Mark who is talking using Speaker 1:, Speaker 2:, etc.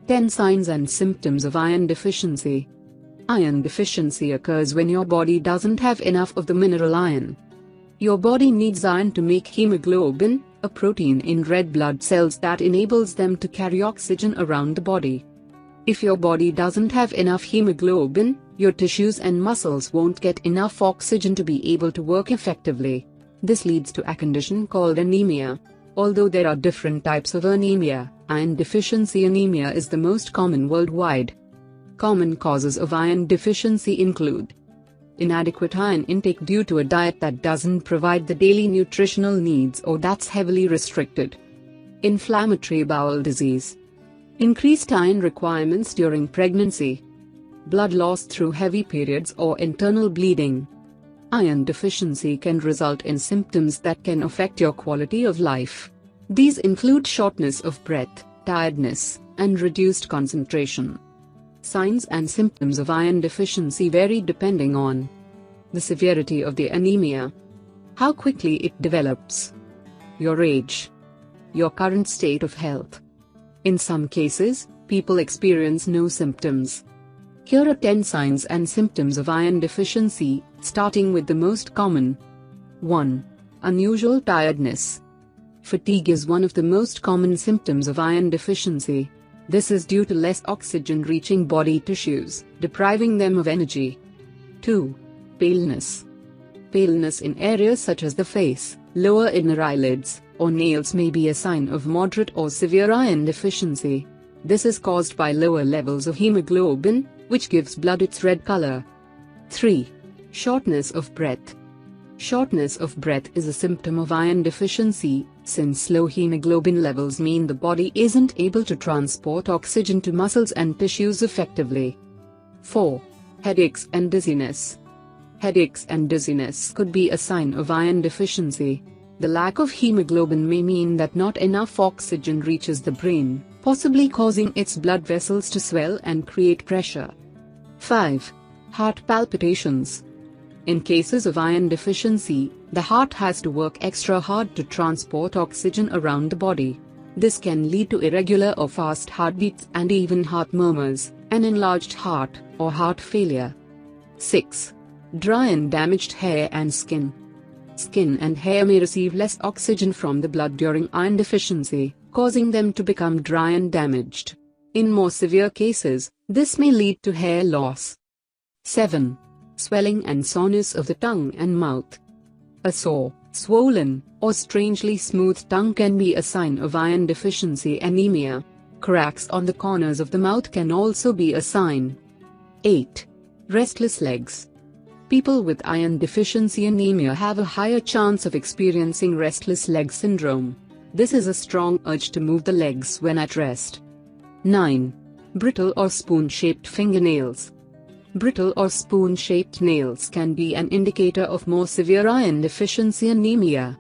Speaker 1: 10 Signs and symptoms of iron deficiency. Iron deficiency occurs when your body doesn't have enough of the mineral iron. Your body needs iron to make hemoglobin, a protein in red blood cells that enables them to carry oxygen around the body. If your body doesn't have enough hemoglobin, your tissues and muscles won't get enough oxygen to be able to work effectively. This leads to a condition called anemia. Although there are different types of anemia, iron deficiency anemia is the most common worldwide. Common causes of iron deficiency include inadequate iron intake due to a diet that doesn't provide the daily nutritional needs or that's heavily restricted, inflammatory bowel disease, increased iron requirements during pregnancy, blood loss through heavy periods or internal bleeding. Iron deficiency can result in symptoms that can affect your quality of life. These include shortness of breath, tiredness, and reduced concentration. Signs and symptoms of iron deficiency vary depending on the severity of the anemia, how quickly it develops, your age, your current state of health. In some cases, people experience no symptoms. Here are 10 signs and symptoms of iron deficiency, starting with the most common. 1. Unusual tiredness. Fatigue is one of the most common symptoms of iron deficiency. This is due to less oxygen reaching body tissues, depriving them of energy. 2. Paleness. Paleness in areas such as the face, lower inner eyelids, or nails may be a sign of moderate or severe iron deficiency. This is caused by lower levels of hemoglobin, which gives blood its red color. 3. Shortness of breath. Shortness of breath is a symptom of iron deficiency, since low hemoglobin levels mean the body isn't able to transport oxygen to muscles and tissues effectively. 4. Headaches and dizziness. Headaches and dizziness could be a sign of iron deficiency. The lack of hemoglobin may mean that not enough oxygen reaches the brain, possibly causing its blood vessels to swell and create pressure. 5. Heart palpitations. In cases of iron deficiency, the heart has to work extra hard to transport oxygen around the body. This can lead to irregular or fast heartbeats and even heart murmurs, an enlarged heart, or heart failure. 6. Dry and damaged hair and skin. Skin and hair may receive less oxygen from the blood during iron deficiency, causing them to become dry and damaged. In more severe cases, this may lead to hair loss. 7. Swelling and soreness of the tongue and mouth. A sore, swollen, or strangely smooth tongue can be a sign of iron deficiency anemia. Cracks on the corners of the mouth can also be a sign. 8. Restless legs. People with iron deficiency anemia have a higher chance of experiencing restless leg syndrome. This is a strong urge to move the legs when at rest. 9. Brittle or spoon-shaped fingernails. Brittle or spoon-shaped nails can be an indicator of more severe iron deficiency anemia.